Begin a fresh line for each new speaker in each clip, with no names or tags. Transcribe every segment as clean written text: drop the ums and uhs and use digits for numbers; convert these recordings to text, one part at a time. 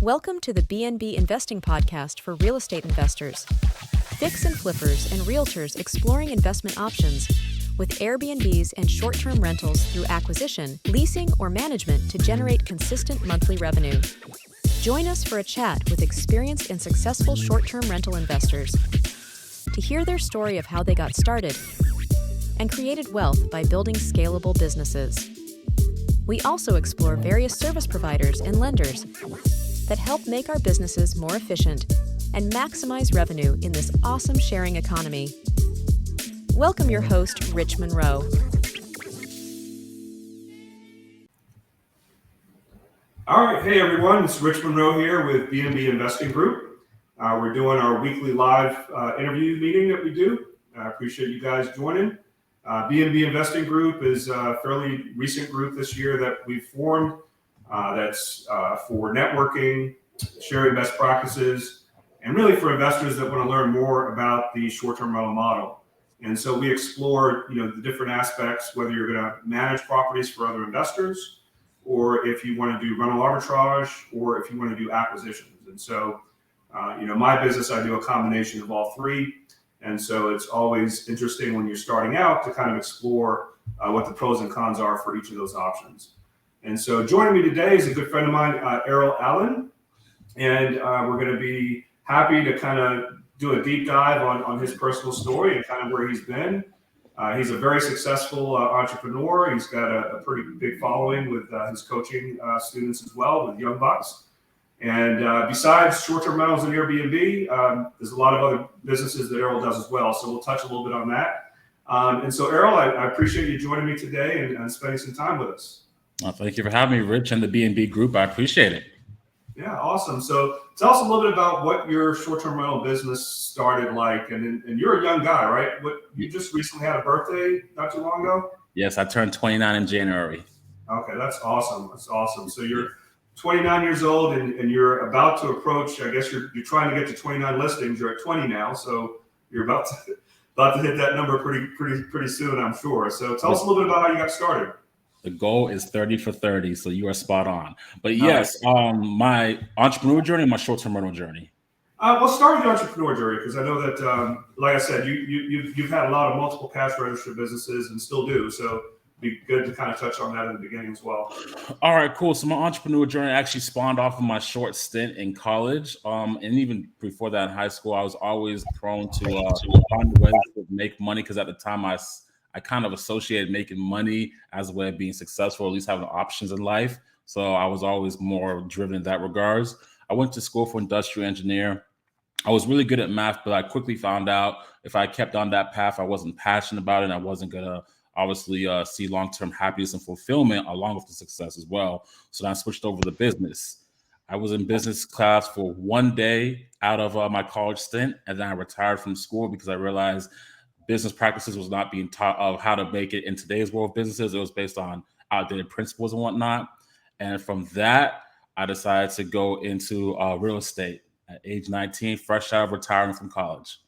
Welcome to the BNB Investing Podcast for real estate investors. Fix and flippers and realtors exploring investment options with Airbnbs and short-term rentals through acquisition, leasing, or management to generate consistent monthly revenue. Join us for a chat with experienced and successful short-term rental investors to hear their story of how they got started and created wealth by building scalable businesses. We also explore various service providers and lenders that help make our businesses more efficient and maximize revenue in this awesome sharing economy. Welcome your host, Rich Munroe.
All right, hey everyone, it's Rich Munroe here with BNB Investing Group. We're doing our weekly live interview meeting that we do. I appreciate you guys joining. BNB Investing Group is a fairly recent group this year that we've formed that's for networking, sharing best practices, and really for investors that want to learn more about the short-term rental model. And so we explore, the different aspects, whether you're going to manage properties for other investors, or if you want to do rental arbitrage, or if you want to do acquisitions. And so, my business, I do a combination of all three. And so it's always interesting when you're starting out to kind of explore what the pros and cons are for each of those options. And so joining me today is a good friend of mine, Errol Allen. And we're going to be happy to kind of do a deep dive on his personal story and kind of where he's been. He's a very successful entrepreneur. He's got a pretty big following with his coaching students as well, with Young Bucks. And besides short-term rentals and Airbnb, there's a lot of other businesses that Errol does as well. So we'll touch a little bit on that. And so Errol, I appreciate you joining me today and spending some time with us.
Well, thank you for having me, Rich, and the BNB Group. I appreciate it.
Yeah, awesome. So tell us a little bit about what your short-term rental business started like. And you're a young guy, right? You just recently had a birthday not too long ago?
Yes, I turned 29 in January.
Okay, that's awesome. That's awesome. So you're 29 years old and you're about to approach, I guess you're trying to get to 29 listings. You're at 20 now. So you're about to hit that number pretty soon, I'm sure. So tell us a little bit about how you got started.
The goal is 30 for 30, so you are spot on. But yes, my entrepreneur journey, my short-term rental journey.
We'll start with the entrepreneur journey because I know that, like I said, you've had a lot of multiple cash register businesses and still do. So it'd be good to kind of touch on that in the beginning as well.
All right, cool. So my entrepreneur journey actually spawned off of my short stint in college, and even before that in high school. I was always prone to find ways to make money because at the time I kind of associated making money as a way of being successful, or at least having options in life. So I was always more driven in that regards. I went to school for industrial engineer. I was really good at math, but I quickly found out if I kept on that path, I wasn't passionate about it, and I wasn't going to obviously see long-term happiness and fulfillment along with the success as well. So then I switched over to business. I was in business class for one day out of my college stint, and then I retired from school because I realized business practices was not being taught of how to make it in today's world of businesses. It was based on outdated principles and whatnot. And from that, I decided to go into real estate at age 19, fresh out of retiring from college.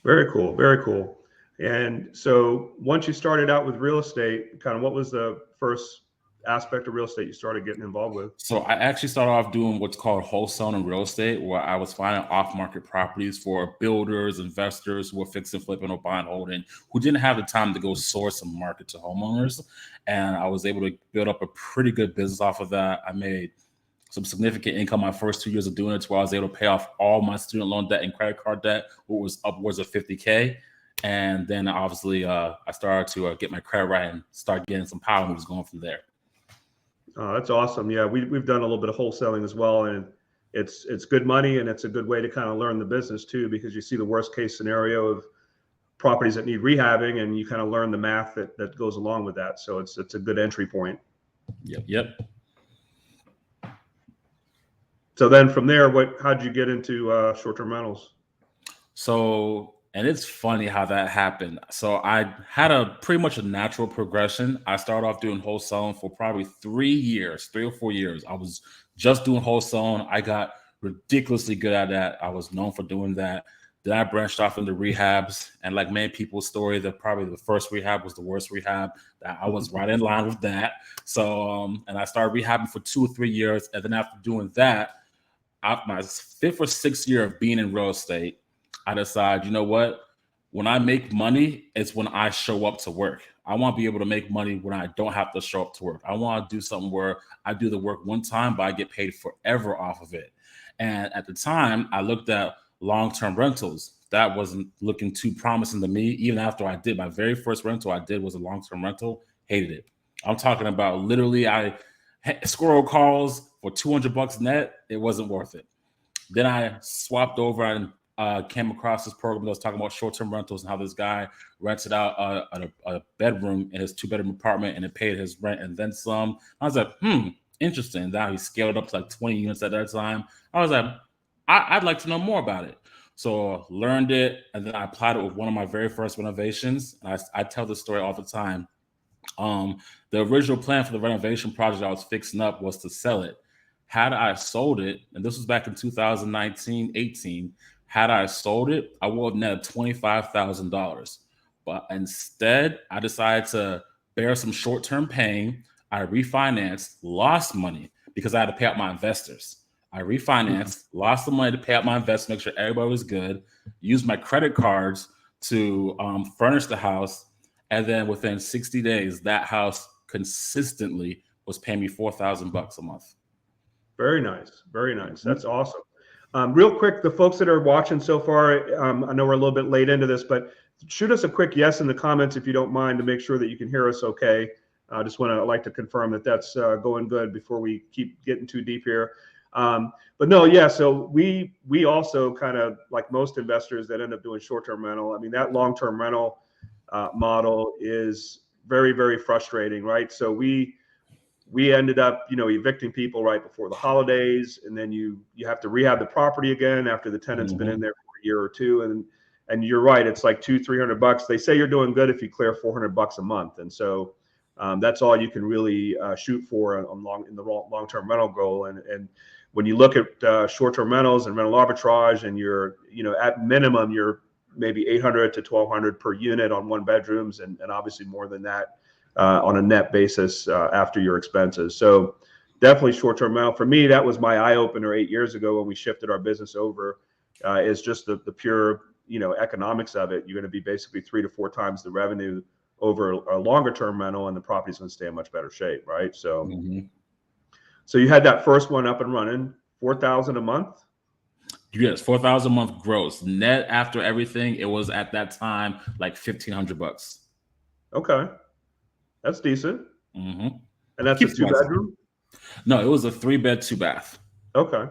Very cool. Very cool. And so once you started out with real estate, kind of what was the first aspect of real estate you started getting involved with?
So I actually started off doing what's called wholesaling in real estate, where I was finding off-market properties for builders, investors who were fixing, flipping, or buying, holding, who didn't have the time to go source and market to homeowners. And I was able to build up a pretty good business off of that. I made some significant income my first 2 years of doing it, to where I was able to pay off all my student loan debt and credit card debt, which was upwards of $50K. And then obviously I started to get my credit right and start getting some power moves going from there.
Oh, that's awesome. Yeah, we've done a little bit of wholesaling as well, and it's good money, and it's a good way to kind of learn the business too, because you see the worst case scenario of properties that need rehabbing, and you kind of learn the math that goes along with that. So it's a good entry point.
Yep.
So then from there, how'd you get into short-term rentals?
And it's funny how that happened. So I had a pretty much a natural progression. I started off doing wholesaling for probably 3 or 4 years. I was just doing wholesaling. I got ridiculously good at that. I was known for doing that. Then I branched off into rehabs, and like many people's story, that probably the first rehab was the worst rehab. That I was right in line with that. So, and I started rehabbing for 2 or 3 years, and then after doing that, my 5th or 6th year of being in real estate, I decided, you know what? When I make money, it's when I show up to work. I want to be able to make money when I don't have to show up to work. I want to do something where I do the work one time, but I get paid forever off of it. And at the time, I looked at long-term rentals. That wasn't looking too promising to me. Even after I did my very first rental, I did was a long-term rental. Hated it. I'm talking about literally, I squirrel calls for $200 net. It wasn't worth it. Then I swapped over and came across this program that was talking about short-term rentals and how this guy rented out a bedroom in his 2-bedroom apartment and it paid his rent and then some. I was like, interesting. Now he scaled up to like 20 units at that time. I was like, I'd like to know more about it. So learned it, and then I applied it with one of my very first renovations. And I tell this story all the time. The original plan for the renovation project I was fixing up was to sell it. Had I sold it, and this was back in 2019, 18, had I sold it, I would have netted $25,000. But instead, I decided to bear some short-term pain. I refinanced, lost money because I had to pay out my investors. I refinanced, lost the money to pay out my investors, make sure everybody was good, used my credit cards to furnish the house. And then within 60 days, that house consistently was paying me $4,000 a month.
Very nice. Very nice. That's awesome. Real quick, the folks that are watching so far, I know we're a little bit late into this, but shoot us a quick yes in the comments if you don't mind, to make sure that you can hear us okay. I just like to confirm that that's going good before we keep getting too deep here. But no, yeah. So we also kind of, like most investors that end up doing short-term rental, I mean, that long-term rental model is very, very frustrating, right? So we ended up, evicting people right before the holidays, and then you have to rehab the property again after the tenant's been in there for a year or two. And you're right, it's like $200-300. They say you're doing good if you clear $400 a month, and so that's all you can really shoot for in the long-term rental goal. And when you look at short-term rentals and rental arbitrage, and you're, at minimum, you're maybe $800 to $1,200 per unit on 1-bedrooms, and obviously more than that on a net basis after your expenses. So definitely short-term rental. For me, that was my eye-opener 8 years ago when we shifted our business over, is just the pure, economics of it. You're going to be basically 3 to 4 times the revenue over a longer-term rental, and the property's going to stay in much better shape, right? So, so you had that first one up and running, $4,000 a month?
Yes, $4,000 a month gross. Net after everything, it was at that time like $1,500.
Okay. That's decent.
And
that's a 2-bedroom?
No, it was a 3-bed, 2-bath.
Okay.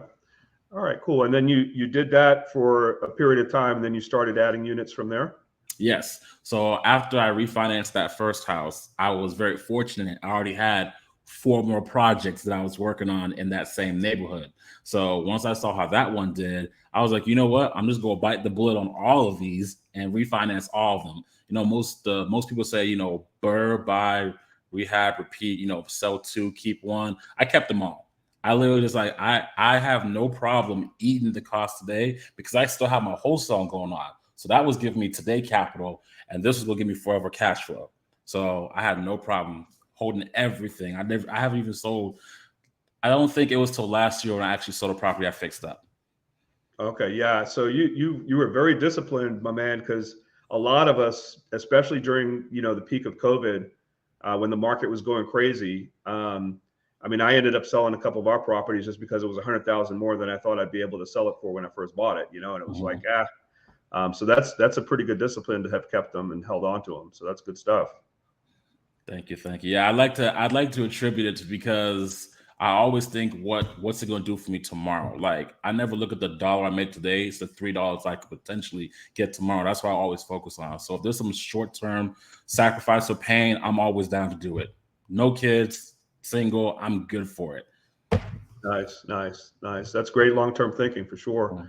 All right, cool. And then you did that for a period of time, and then you started adding units from there?
Yes. So after I refinanced that first house, I was very fortunate. I already had 4 more projects that I was working on in that same neighborhood. So once I saw how that one did, I was like, you know what? I'm just going to bite the bullet on all of these and refinance all of them. Most people say, BRRRR, buy, rehab, repeat, sell 2, keep 1. I kept them all. I literally just I have no problem eating the cost today because I still have my wholesale going on. So that was giving me today capital, and this was going to give me forever cash flow. So I had no problem holding everything. I haven't even sold. I don't think it was till last year when I actually sold a property I fixed up.
Okay, yeah. So you were very disciplined, my man, because a lot of us, especially during the peak of COVID, when the market was going crazy. I ended up selling a couple of our properties just because it was $100,000 more than I thought I'd be able to sell it for when I first bought it. And it was like, so that's a pretty good discipline to have kept them and held on to them. So that's good stuff.
Thank you. Yeah, I'd like to attribute it to, because I always think what's it going to do for me tomorrow? Like, I never look at the dollar I make today. It's the $3 I could potentially get tomorrow. That's what I always focus on. So if there's some short-term sacrifice or pain, I'm always down to do it. No kids, single, I'm good for it.
Nice. That's great long-term thinking for sure.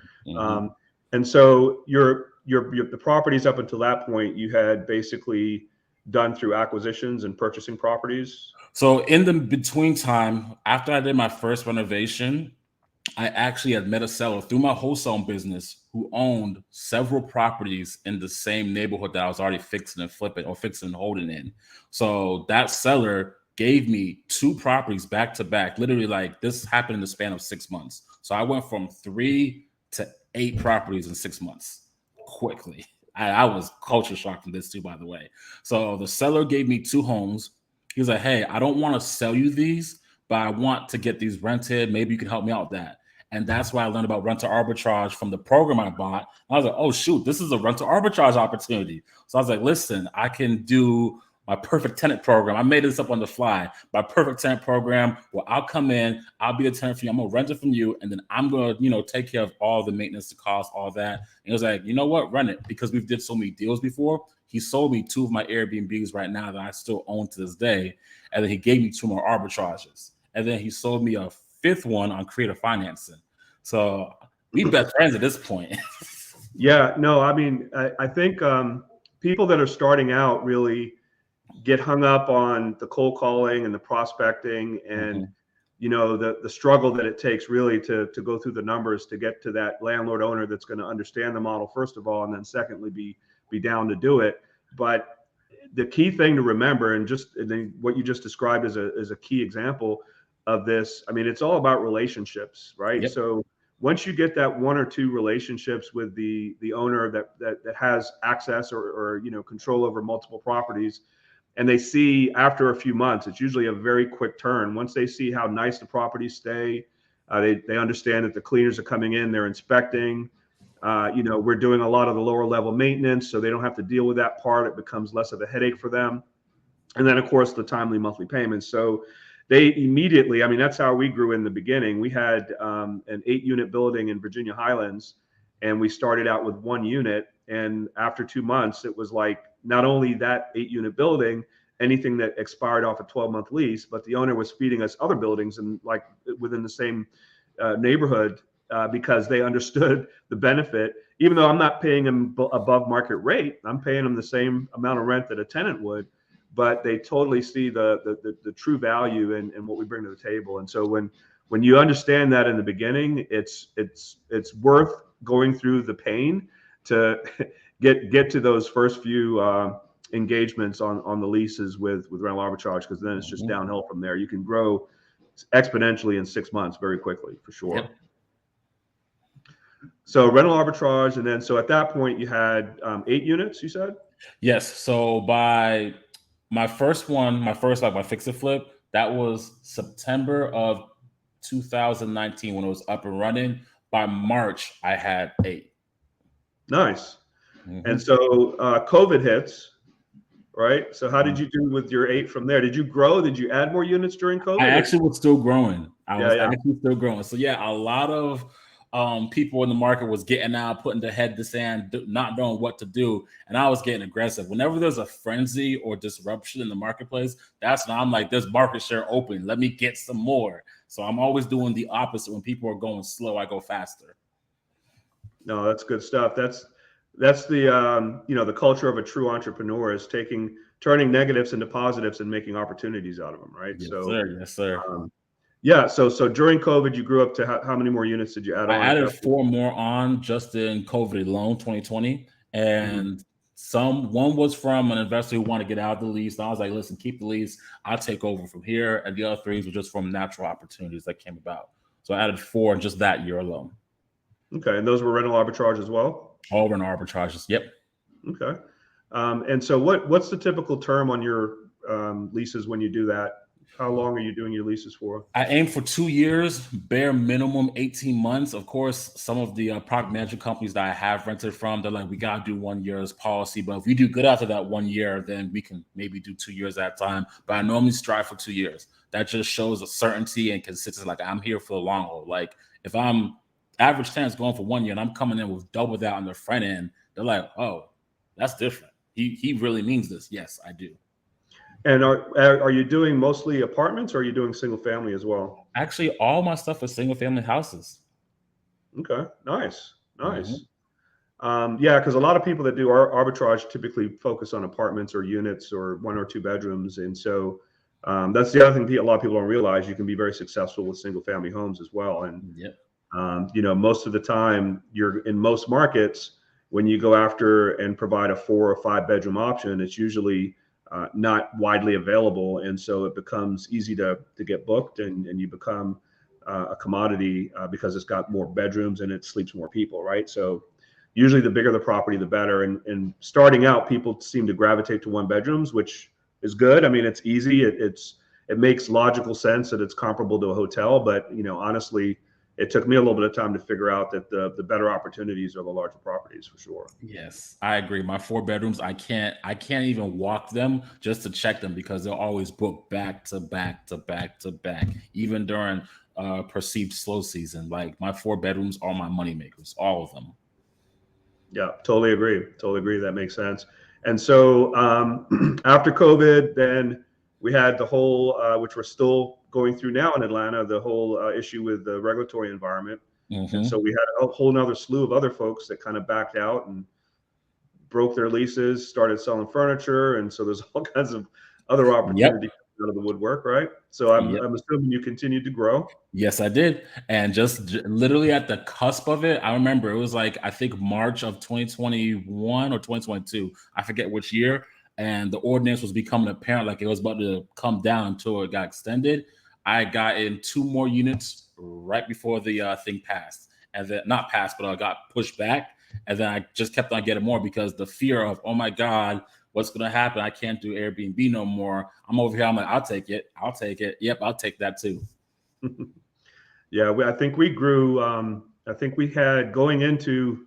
And so the properties up until that point, you had basically done through acquisitions and purchasing properties?
So in the between time, after I did my first renovation, I actually had met a seller through my wholesale business who owned several properties in the same neighborhood that I was already fixing and flipping or fixing and holding in. So that seller gave me 2 properties back to back. Literally, like, this happened in the span of 6 months. So I went from 3 to 8 properties in 6 months quickly. I was culture shocked from this too, by the way. So the seller gave me 2 homes. He was like, hey, I don't want to sell you these, but I want to get these rented. Maybe you can help me out with that. And that's why I learned about rental arbitrage from the program I bought. I was like, oh, shoot, this is a rental arbitrage opportunity. So I was like, listen, I can do my perfect tenant program. I made this up on the fly. My perfect tenant program, where I'll come in, I'll be the tenant for you. I'm going to rent it from you. And then I'm going to, take care of all the maintenance, the cost, all that. And he was like, you know what? Run it. Because we've did so many deals before. He sold me 2 of my Airbnbs right now that I still own to this day. And then he gave me 2 more arbitrages. And then he sold me a 5th one on creative financing. So we best friends at this point.
Yeah, no, I mean, I think people that are starting out really get hung up on the cold calling and the prospecting and, the struggle that it takes really to go through the numbers to get to that landlord owner that's going to understand the model, first of all, and then secondly, be down to do it. But the key thing to remember, and then what you just described is a key example of this. I mean, it's all about relationships, right?
Yep.
So once you get that 1 or 2 relationships with the owner that has access or control over multiple properties, and they see after a few months, it's usually a very quick turn. Once they see how nice the properties stay, they understand that the cleaners are coming in, they're inspecting. We're doing a lot of the lower level maintenance, so they don't have to deal with that part. It becomes less of a headache for them. And then, of course, the timely monthly payments. So they immediately, I mean, that's how we grew in the beginning. We had an 8-unit building in Virginia Highlands, and we started out with 1 unit. And after 2 months, it was like not only that 8-unit building, anything that expired off a 12-month lease, but the owner was feeding us other buildings and like within the same neighborhood because they understood the benefit. Even though I'm not paying them above market rate, I'm paying them the same amount of rent that a tenant would. But they totally see the true value in what we bring to the table. And so when you understand that in the beginning, it's worth going through the pain to get to those first few engagements on the leases with rental arbitrage, because then it's just downhill from there. You can grow exponentially in 6 months very quickly, for sure.
Yep.
So rental arbitrage, and then so at that point you had 8 units, you said?
Yes. So by my first my fix and flip, that was September of 2019 when it was up and running. By March, I had 8.
Nice. And so COVID hits, right? So how did you do with your 8 from there? Did you grow? Did you add more units during COVID?
I actually was still growing. Actually still growing. So yeah, a lot of people in the market was getting out, putting their head to the sand, not knowing what to do. And I was getting aggressive. Whenever there's a frenzy or disruption in the marketplace, that's when I'm like, there's market share open. Let me get some more. So I'm always doing the opposite. When people are going slow, I go faster. No,
that's good stuff. That's the the culture of a true entrepreneur is turning negatives into positives and making opportunities out of them, right?
Yes, sir. Yes, sir.
Yeah. So during COVID, you grew up to how many more units did you add on?
I added 4 more on just in COVID alone, 2020. And one was from an investor who wanted to get out of the lease. And I was like, listen, keep the lease. I'll take over from here. And the other 3 were just from natural opportunities that came about. So I added 4 in just that year alone.
Okay. And those were rental arbitrage as well?
All rental arbitrages. Yep.
Okay. And so what's the typical term on your leases when you do that? How long are you doing your leases for?
I aim for 2 years, bare minimum 18 months. Of course, some of the property management companies that I have rented from, they're like, we got to do 1 year's policy. But if we do good after that 1 year, then we can maybe do 2 years at a time. But I normally strive for 2 years. That just shows a certainty and consistency. Like, I'm here for the long haul. Like, if I'm average tenant's going for 1 year and I'm coming in with double that on the front end, they're like, oh, that's different. He really means this. Yes, I do.
And are you doing mostly apartments or are you doing single family as well?
Actually, all my stuff is single family houses.
Okay, nice. Yeah, because a lot of people that do arbitrage typically focus on apartments or units or 1 or 2 bedrooms. And so that's the other thing a lot of people don't realize. You can be very successful with single family homes as well. And Most of the time you're in most markets, when you go after and provide a 4 or 5 bedroom option, it's usually not widely available. And so it becomes easy to get booked, and you become a commodity because it's got more bedrooms and it sleeps more people, right? So usually the bigger the property, the better. And starting out, people seem to gravitate to 1 bedrooms, which is good. I mean, it's easy. It makes logical sense that it's comparable to a hotel, but honestly, it took me a little bit of time to figure out that the better opportunities are the larger properties for sure.
Yes, I agree. My 4 bedrooms, I can't even walk them just to check them because they'll always book back to back to back to back, even during perceived slow season. Like my 4 bedrooms are my money makers, all of them.
Yeah, totally agree. Totally agree. That makes sense. And so after COVID, then we had the whole, which we're still going through now in Atlanta, the whole issue with the regulatory environment. And so we had a whole nother slew of other folks that kind of backed out and broke their leases, started selling furniture. And so there's all kinds of other opportunities out of the woodwork, right? So I'm assuming you continued to grow.
Yes, I did. And just literally at the cusp of it, I remember it was like, I think March of 2021 or 2022. I forget which year. And the ordinance was becoming apparent, like it was about to come down until it got extended. I got in 2 more units right before the thing passed. And then not passed, but I got pushed back. And then I just kept on getting more because the fear of, oh my God, what's going to happen? I can't do Airbnb no more. I'm over here. I'm like, I'll take it. I'll take it. Yep, I'll take that too.
Yeah, I think we grew. I think we had going into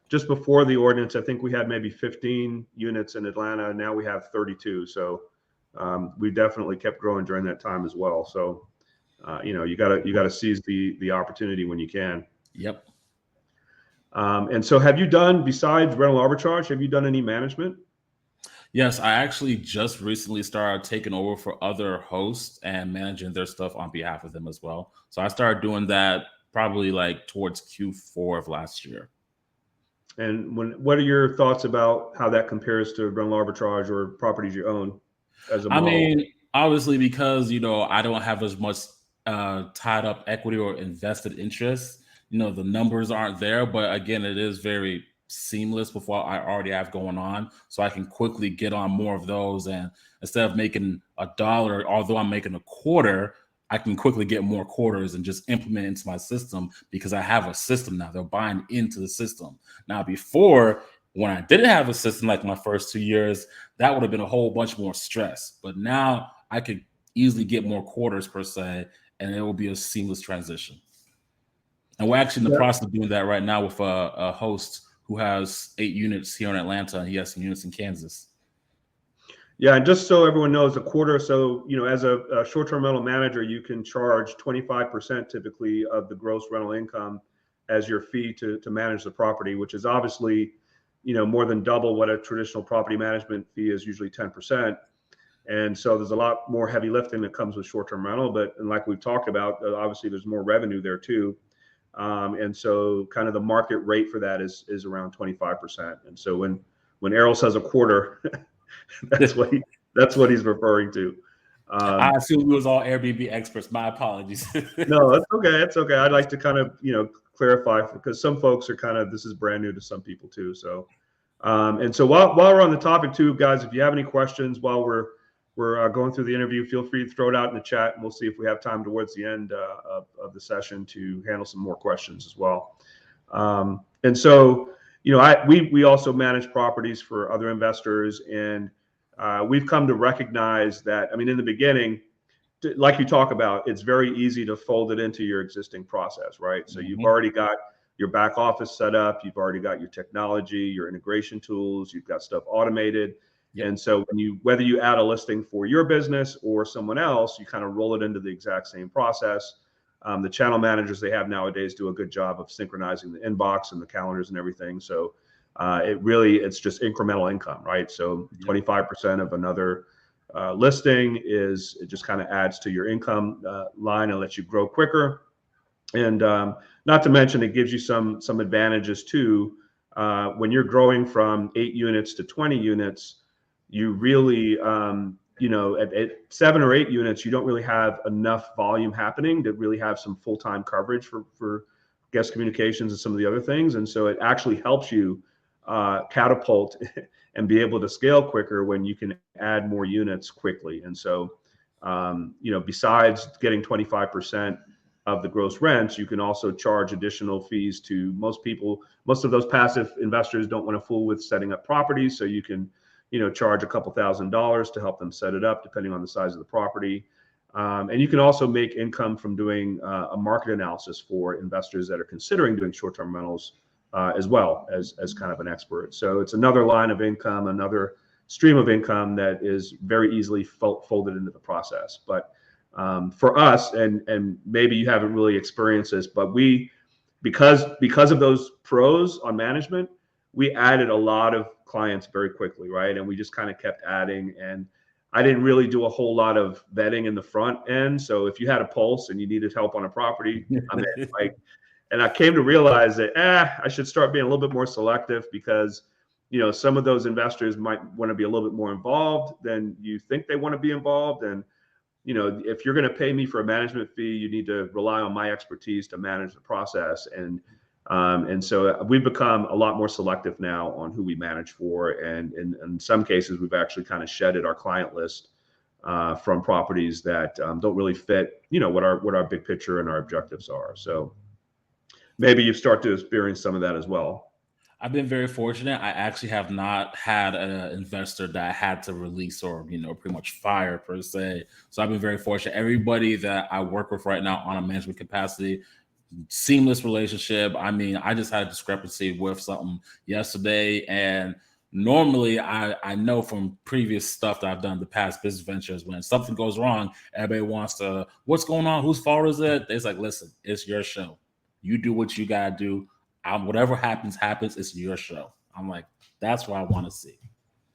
just before the ordinance, I think we had maybe 15 units in Atlanta. Now we have 32. So we definitely kept growing during that time as well. So you gotta seize the opportunity when you can.
Yep.
And so have you done, besides rental arbitrage, have you done any management?
Yes, I actually just recently started taking over for other hosts and managing their stuff on behalf of them as well. So I started doing that probably like towards Q4 of last year.
And what are your thoughts about how that compares to rental arbitrage or properties you own as a model?
I mean, obviously, because I don't have as much tied up equity or invested interest, the numbers aren't there. But again, it is very seamless with what I already have going on, so I can quickly get on more of those. And instead of making $1, although I'm making a quarter, I can quickly get more quarters and just implement it into my system because I have a system now. They're buying into the system. Now, before, when I didn't have a system, like my first 2 years, that would have been a whole bunch more stress. But now I could easily get more quarters per se, and it will be a seamless transition. And we're actually in the process of doing that right now with a host who has 8 units here in Atlanta, and he has some units in Kansas.
Yeah, and just so everyone knows, a quarter. So, as a short-term rental manager, you can charge 25% typically of the gross rental income as your fee to manage the property, which is obviously, more than double what a traditional property management fee is, usually 10%. And so there's a lot more heavy lifting that comes with short-term rental. But like we've talked about, obviously there's more revenue there too. And so kind of the market rate for that is around 25%. And so when Errol says a quarter, that's what he's referring to.
I assume we was all Airbnb experts. My apologies.
No, that's okay. It's okay. I'd like to kind of clarify, because some folks are this is brand new to some people too. So and so while we're on the topic too, guys, if you have any questions while we're going through the interview, feel free to throw it out in the chat, and we'll see if we have time towards the end of the session to handle some more questions as well. And so, we also manage properties for other investors, and we've come to recognize that, in the beginning, like you talk about, it's very easy to fold it into your existing process, right? So you've already got your back office set up, you've already got your technology, your integration tools, you've got stuff automated. Yep. And so whether you add a listing for your business or someone else, you kind of roll it into the exact same process. The channel managers they have nowadays do a good job of synchronizing the inbox and the calendars and everything. So it's just incremental income, right? So 25% of another listing it just kind of adds to your income line and lets you grow quicker. And not to mention, it gives you some advantages too. When you're growing from 8 units to 20 units, you really, at 7 or 8 units, you don't really have enough volume happening to really have some full-time coverage for guest communications and some of the other things. And so it actually helps you catapult and be able to scale quicker when you can add more units quickly. And so, besides getting 25% of the gross rents, you can also charge additional fees to most people. Most of those passive investors don't want to fool with setting up properties. So you can, charge a couple $1,000s to help them set it up, depending on the size of the property. And you can also make income from doing a market analysis for investors that are considering doing short-term rentals as well as kind of an expert. So it's another line of income, another stream of income that is very easily folded into the process. But for us, and maybe you haven't really experienced this, but because of those pros on management, we added a lot of clients very quickly, right? And we just kind of kept adding. And I didn't really do a whole lot of vetting in the front end. So if you had a pulse and you needed help on a property, I'm in. And I came to realize that I should start being a little bit more selective, because some of those investors might want to be a little bit more involved than you think they want to be involved. And if you're going to pay me for a management fee, you need to rely on my expertise to manage the process. And so we've become a lot more selective now on who we manage for. And in some cases, we've actually kind of shedded our client list from properties that don't really fit, what our big picture and our objectives are. So maybe you start to experience some of that as well.
I've been very fortunate. I actually have not had an investor that I had to release or, pretty much fire per se. So I've been very fortunate. Everybody that I work with right now on a management capacity, seamless relationship. I mean, I just had a discrepancy with something yesterday, and normally I know from previous stuff that I've done, the past business ventures, when something goes wrong, everybody wants to, what's going on? Whose fault is it? It's like, listen, it's your show. You do what you got to do. Whatever happens, it's your show. I'm like, that's what I want to see.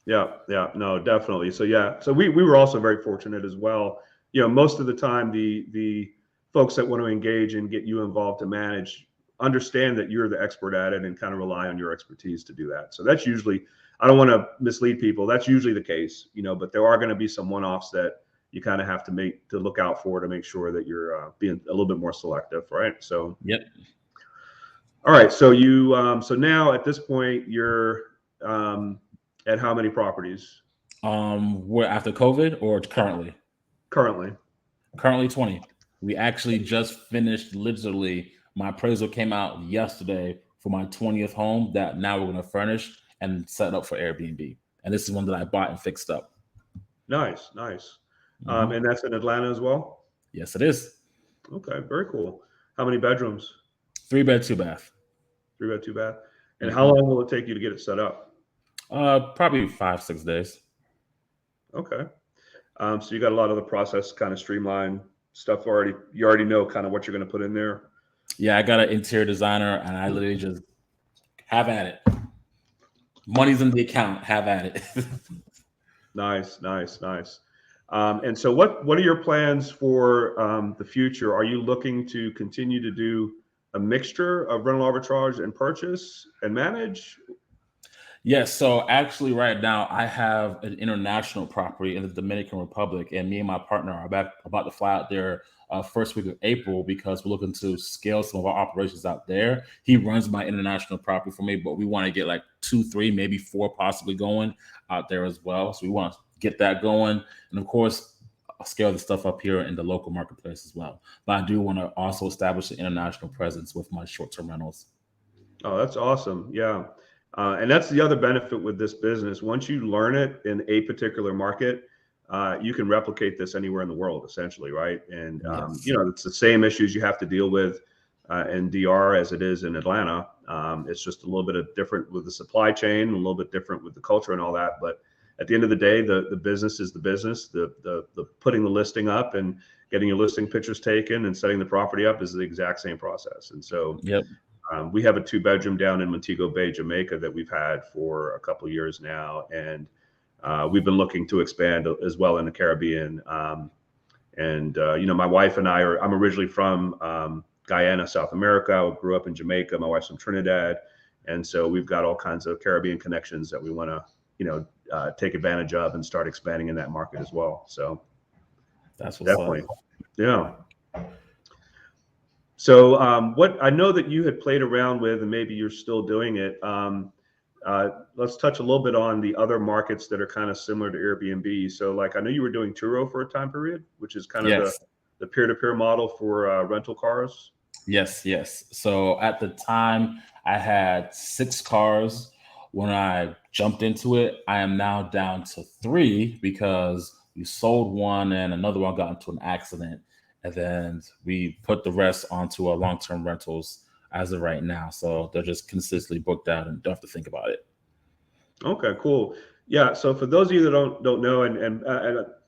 Yeah, no, definitely. So we were also very fortunate as well. Most of the time, the folks that want to engage and get you involved to manage understand that you're the expert at it and kind of rely on your expertise to do that. So that's usually, I don't want to mislead people, that's usually the case, but there are going to be some one-offs that you kind of have to look out for to make sure that you're being a little bit more selective, right? So
yep.
All right, so so now at this point you're at how many properties?
We're after COVID or currently?
Currently
20. We actually just finished, literally, my appraisal came out yesterday for my 20th home that now we're going to furnish and set up for Airbnb. And this is one that I bought and fixed up.
Nice. Mm-hmm. And that's in Atlanta as well?
Yes, it is.
Okay, very cool. How many bedrooms?
3-bed, 2-bath.
3-bed, 2-bath. And how long will it take you to get it set up?
Probably 5-6 days.
Okay. So you got a lot of the process kind of streamlined stuff already. You already know kind of what you're going to put in there.
Yeah, I got an interior designer, and I literally just have at it. Money's in the account. Have at it.
Nice. And so what are your plans for the future? Are you looking to continue to do a mixture of rental arbitrage and purchase and manage?
Yes. So actually right now I have an international property in the Dominican Republic, and me and my partner are about to fly out there first week of April, because we're looking to scale some of our operations out there. He runs my international property for me, but we want to get like 2, 3, maybe 4 possibly going out there as well. So we want to get that going. And of course, scale the stuff up here in the local marketplace as well. But I do want to also establish an international presence with my short-term rentals.
Oh, that's awesome. Yeah. And that's the other benefit with this business. Once you learn it in a particular market, you can replicate this anywhere in the world, essentially, right? And,
Yes.
It's the same issues you have to deal with in DR as it is in Atlanta. It's just a little bit different with the supply chain, a little bit different with the culture and all that. But at the end of the day, the business is the business. The putting the listing up and getting your listing pictures taken and setting the property up is the exact same process. And so
yep.
We have a 2-bedroom down in Montego Bay, Jamaica that we've had for a couple of years now. And we've been looking to expand as well in the Caribbean. My wife and I'm originally from Guyana, South America. I grew up in Jamaica. My wife's from Trinidad. And so we've got all kinds of Caribbean connections that we want to, take advantage of and start expanding in that market as well. So
that's what's
definitely.
up.
Yeah. So what I know that you had played around with, and maybe you're still doing it. Let's touch a little bit on the other markets that are kind of similar to Airbnb. So like I know you were doing Turo for a time period, which is kind of
Yes.
the peer-to-peer model for rental cars.
Yes. So at the time, I had 6 cars. When I jumped into it, I am now down to 3 because we sold one and another one got into an accident. And then we put the rest onto our long-term rentals as of right now. So they're just consistently booked out and don't have to think about it.
Okay, cool. Yeah. So for those of you that don't know, and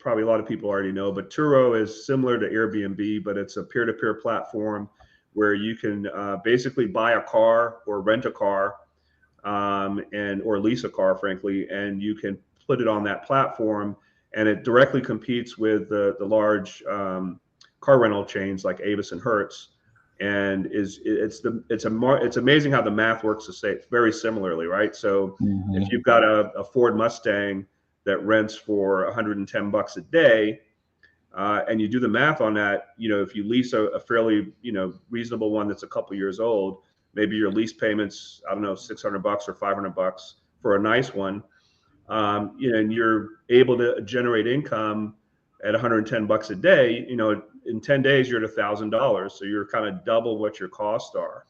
probably a lot of people already know, but Turo is similar to Airbnb, but it's a peer-to-peer platform where you can basically buy a car or rent a car, and or lease a car, frankly, and you can put it on that platform, and it directly competes with the large car rental chains like Avis and Hertz, and it's amazing how the math works to say very similarly, right? So if you've got a Ford Mustang that rents for $110 a day, and you do the math on that, if you lease a fairly, reasonable one that's a couple years old, maybe your lease payments, I don't know, $600 or $500 for a nice one, and you're able to generate income at $110 a day, in 10 days, you're at $1,000. So you're kind of double what your costs are.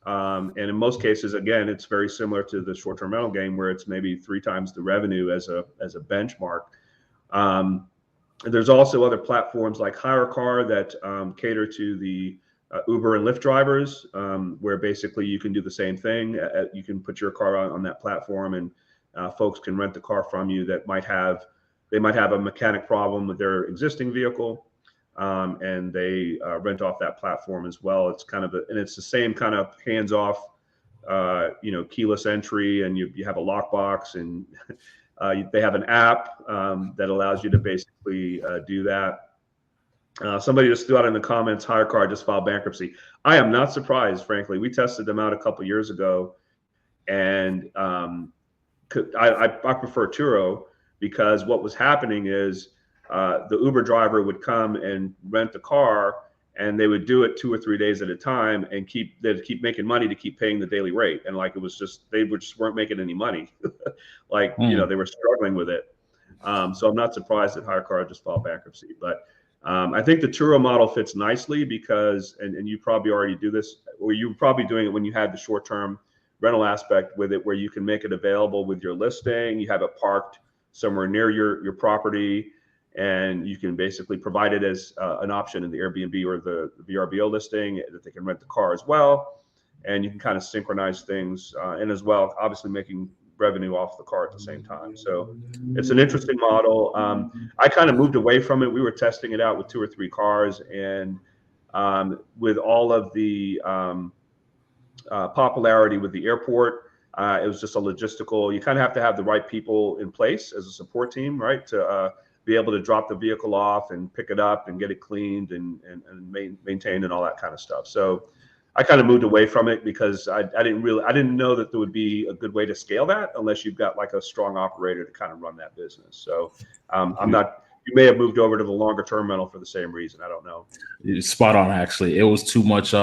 And in most cases, again, it's very similar to the short-term rental game where it's maybe 3 times the revenue as a benchmark. There's also other platforms like HireCar that cater to the Uber and Lyft drivers, where basically you can do the same thing. You can put your car on that platform, and folks can rent the car from you that might have a mechanic problem with their existing vehicle, and they rent off that platform as well. It's and it's the same kind of hands-off, keyless entry, and you have a lockbox, and they have an app that allows you to basically do that. Somebody just threw out in the comments, HireCar just filed bankruptcy. I am not surprised, frankly. We tested them out a couple years ago, and I prefer Turo because what was happening is the Uber driver would come and rent the car, and they would do it 2 or 3 days at a time, and they'd keep making money to keep paying the daily rate. And like, it was just, they just weren't making any money. Like, they were struggling with it. So I'm not surprised that HireCar just filed bankruptcy. But I think the Turo model fits nicely because, and you probably already do this, or you were probably doing it when you had the short-term rental aspect with it, where you can make it available with your listing. You have it parked somewhere near your property, and you can basically provide it as an option in the Airbnb or the VRBO listing that they can rent the car as well. And you can kind of synchronize things, and as well, obviously making revenue off the car at the same time. So it's an interesting model. I kind of moved away from it. We were testing it out with 2 or 3 cars, and with all of the popularity with the airport, it was just a logistical, you kind of have to have the right people in place as a support team, right? To be able to drop the vehicle off and pick it up and get it cleaned and maintained and all that kind of stuff. So I kind of moved away from it because I didn't know that there would be a good way to scale that unless you've got like a strong operator to kind of run that business. So you may have moved over to the longer term rental for the same reason. I don't know.
Spot on, actually. It was too much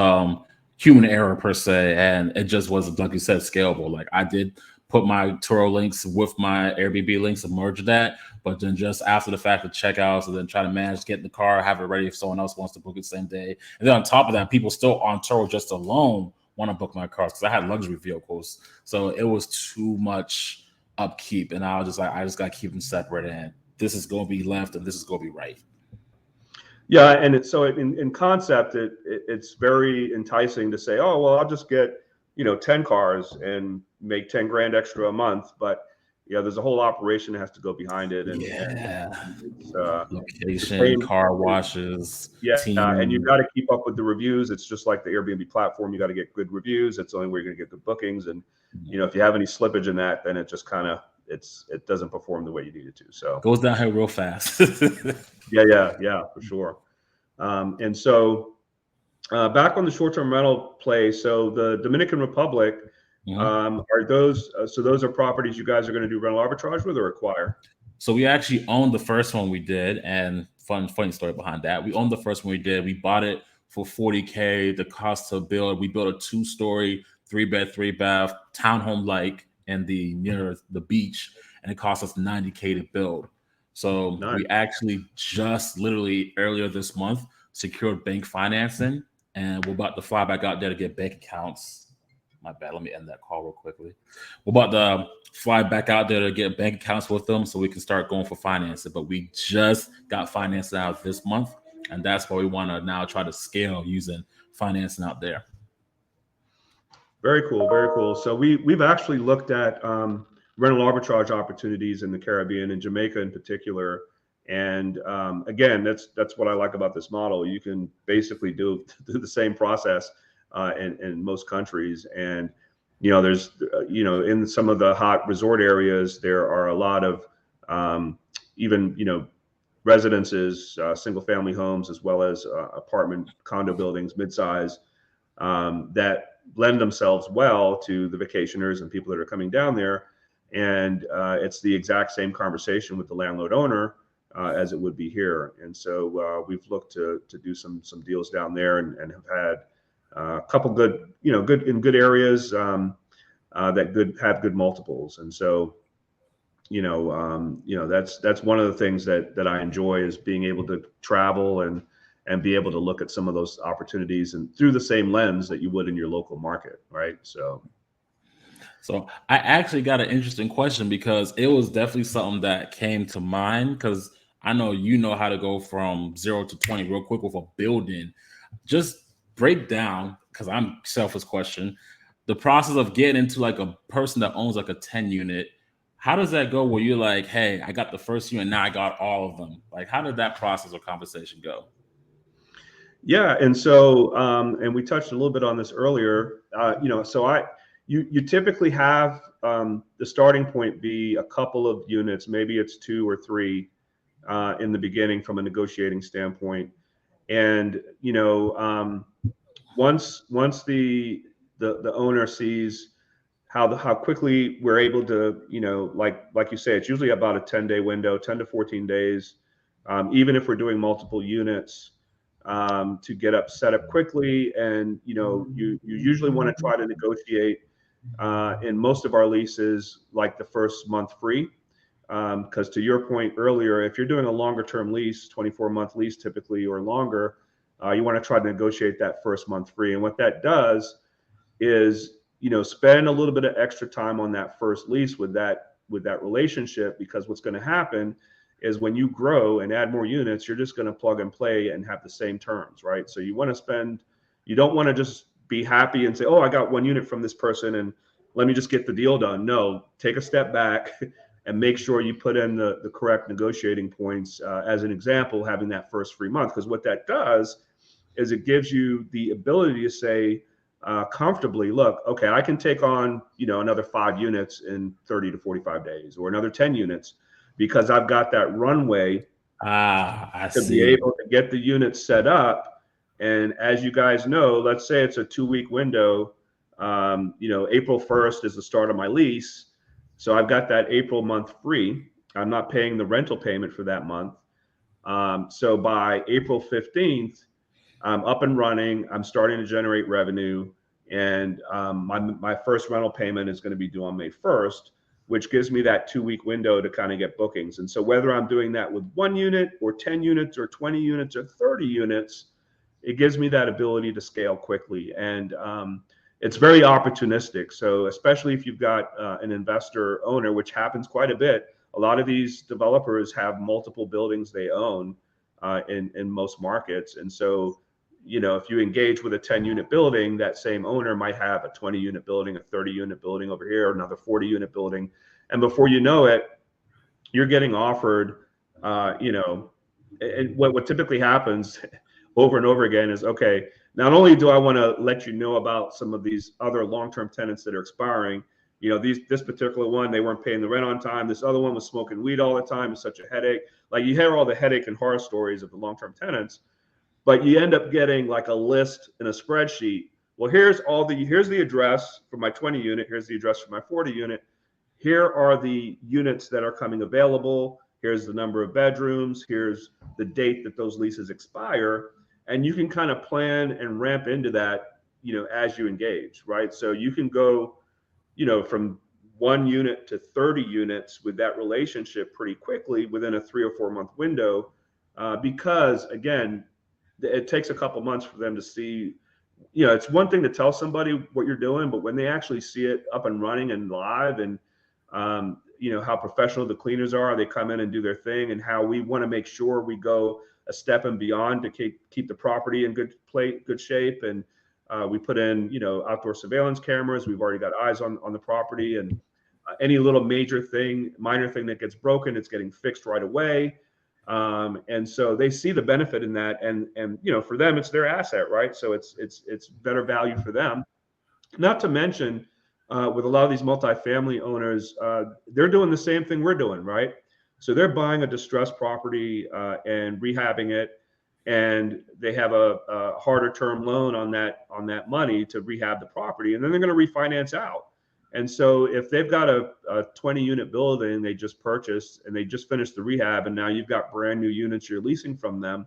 human error per se, and it just wasn't, like you said, scalable. Like, I did put my Turo links with my Airbnb links and merge that, but then just after the fact of checkouts, and then try to manage getting the car, have it ready if someone else wants to book it same day. And then on top of that, people still on Turo just alone want to book my cars because I had luxury vehicles, so it was too much upkeep, and I was just like, I just got to keep them separate, and this is going to be left and this is going to be right.
Yeah, and in concept, it's very enticing to say, oh well, I'll just get 10 cars and make 10 grand extra a month, but there's a whole operation that has to go behind it, and
location, car washes, team.
And you got to keep up with the reviews. It's just like the Airbnb platform. You got to get good reviews. It's the only way you're going to get good bookings. And if you have any slippage in that, then it just kind of it doesn't perform the way you need it to. So
goes downhill real fast.
yeah, for sure. And so back on the short-term rental play. So the Dominican Republic, are those are properties you guys are going to do rental arbitrage with or acquire?
So we actually owned the first one we did, and funny story behind that. We owned the first one we did. We bought it for $40K. The cost to build, we built a 2-story, 3-bed, 3-bath townhome like in near the beach, and it cost us $90K to build. So
Nice.
we actually just literally earlier this month secured bank financing, and we're about to fly back out there to get bank accounts. My bad. Let me end that call real quickly. We're about to fly back out there to get bank accounts with them so we can start going for financing. But we just got financing out this month, and that's why we want to now try to scale using financing out there.
Very cool. Very cool. So we've actually looked at rental arbitrage opportunities in the Caribbean and Jamaica in particular. And again, that's what I like about this model. You can basically do the same process in most countries. And, there's, in some of the hot resort areas, there are a lot of even, residences, single family homes, as well as apartment condo buildings, midsize, that lend themselves well to the vacationers and people that are coming down there. And it's the exact same conversation with the landlord owner as it would be here. And so we've looked to do some deals down there and have had a couple good good areas that have good multiples. And so, that's one of the things that I enjoy is being able to travel and be able to look at some of those opportunities and through the same lens that you would in your local market, right? So
I actually got an interesting question because it was definitely something that came to mind because I know you know how to go from 0 to 20 real quick with a building. Just break down, because I'm selfish question, the process of getting into like a person that owns like a 10 unit. How does that go where you're like, hey, I got the first unit, now I got all of them? Like, how did that process or conversation go?
Yeah, and so and we touched a little bit on this earlier. You typically have the starting point be a couple of units, maybe it's 2 or 3 in the beginning from a negotiating standpoint, and once the owner sees how quickly we're able to, like you say, it's usually about a 10-day window, 10 to 14 days, even if we're doing multiple units. To get set up quickly, and you usually want to try to negotiate in most of our leases like the first month free, because to your point earlier, if you're doing a longer term lease, 24-month lease typically or longer, you want to try to negotiate that first month free. And what that does is spend a little bit of extra time on that first lease with that relationship, because what's going to happen is when you grow and add more units, you're just going to plug and play and have the same terms, right? So you don't want to just be happy and say, oh, I got 1 unit from this person and let me just get the deal done. No, take a step back and make sure you put in the correct negotiating points. As an example, having that first free month, because what that does is it gives you the ability to say comfortably, look, okay, I can take on, another 5 units in 30 to 45 days or another 10 units. Because I've got that runway be able to get the units set up. And as you guys know, let's say it's a 2-week window. April 1st is the start of my lease. So I've got that April month free. I'm not paying the rental payment for that month. So by April 15th, I'm up and running. I'm starting to generate revenue. And my first rental payment is going to be due on May 1st. Which gives me that 2-week window to kind of get bookings. And so whether I'm doing that with 1 unit or 10 units or 20 units or 30 units, it gives me that ability to scale quickly. And it's very opportunistic. So especially if you've got an investor owner, which happens quite a bit, a lot of these developers have multiple buildings they own in most markets. And so, if you engage with a 10-unit building, that same owner might have a 20-unit building, a 30-unit building over here, another 40-unit building. And before you know it, you're getting offered, and what typically happens over and over again is, okay, not only do I want to let you know about some of these other long-term tenants that are expiring, this particular one, they weren't paying the rent on time. This other one was smoking weed all the time. It's such a headache. Like, you hear all the headache and horror stories of the long-term tenants. But you end up getting like a list in a spreadsheet. Well, here's the address for my 20 unit. Here's the address for my 40 unit. Here are the units that are coming available. Here's the number of bedrooms. Here's the date that those leases expire. and you can kind of plan and ramp into that, as you engage, right? So you can go, from 1 unit to 30 units with that relationship pretty quickly within a 3 or 4 month window, because again, it takes a couple months for them to see. It's one thing to tell somebody what you're doing, but when they actually see it up and running and live, and how professional the cleaners are, they come in and do their thing, and how we want to make sure we go a step and beyond to keep the property in good shape. And we put in, outdoor surveillance cameras. We've already got eyes on the property, and any little minor thing that gets broken, it's getting fixed right away. And so they see the benefit in that, and for them, it's their asset, right? So it's better value for them. Not to mention, with a lot of these multifamily owners, they're doing the same thing we're doing, right? So they're buying a distressed property and rehabbing it, and they have a harder term loan on that money to rehab the property, and then they're going to refinance out. And so if they've got a 20 unit building they just purchased and they just finished the rehab, and now you've got brand new units you're leasing from them,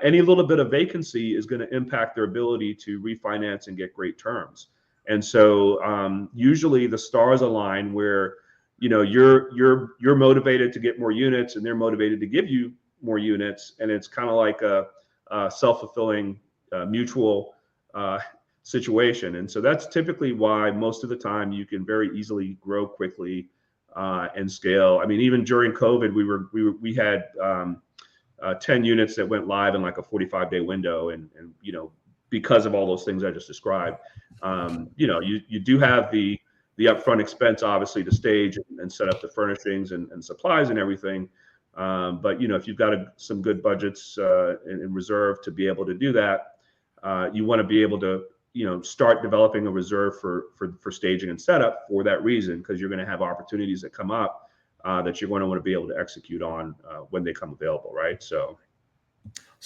any little bit of vacancy is going to impact their ability to refinance and get great terms. And so usually the stars align where, you're motivated to get more units, and they're motivated to give you more units. And it's kind of like a self-fulfilling mutual situation. And so that's typically why most of the time you can very easily grow quickly and scale. I mean, even during COVID, we had 10 units that went live in like a 45-day window. And because of all those things I just described, you do have the upfront expense, obviously, to stage and set up the furnishings and supplies and everything. But if you've got some good budgets in reserve to be able to do that, you want to be able to start developing a reserve for staging and setup for that reason, because you're going to have opportunities that come up that you're going to want to be able to execute on when they come available, right? So